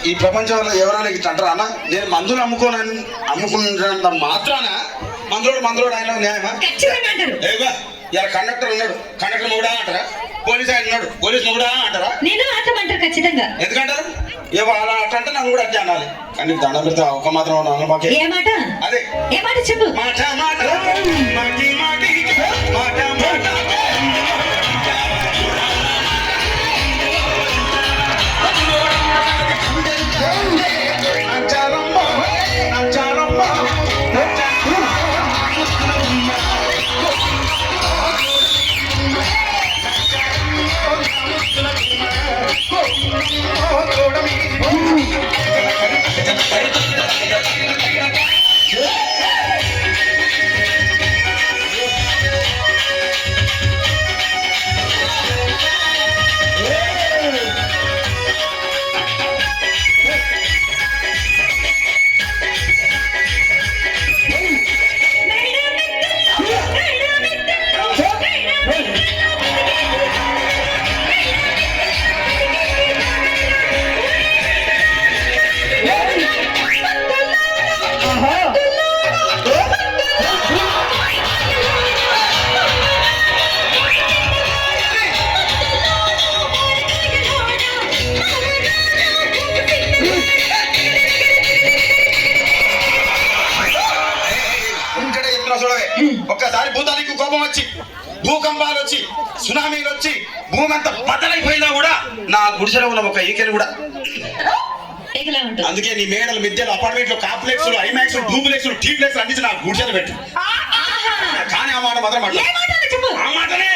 ఈ ప్రపంచంలో ఎవరైనా ఇట్లా అంటారా అన్న? నేను మందులు అమ్ముకున్నంత మాత్రాన మందులోడు ఆయన న్యాయమా? ఏవా ఇలా కండక్టర్ ఉన్నాడు, కండక్టర్ మొగుడా అంటారా? పోలీస్ ఆయన ఉన్నాడు, పోలీస్ మొగుడా అంటారా? నేను మాత్రం ఖచ్చితంగా. ఎందుకంటారు? ఏవో అలా అట్లంటే నాకు కూడా అట్లా అనాలి. కానీ దండం పెడితే ఒక మాత్రం ఏ మాట? అదే ఏ మాట చెప్పు. మాట మాట మాటి మాటి మాట మాట ఒక్కసారి భూతానికి కోపం వచ్చి, భూకంపాలు వచ్చి, సునామీలు వచ్చి, భూమి అంతా బద్దలైపోయినా కూడా నా గుడిసెలో ఉన్న ఒక ఈకెలు కూడా. అందుకే నీ మేడలు, మిద్దెలు, అపార్ట్మెంట్లు, కాంప్లెక్స్, ఐమాక్స్, డూప్లెక్స్, టీప్లెక్స్ అందించి నా గుడిసెలు పెట్టు. కానీ ఆ మాట మాత్రం ఆ మాటనే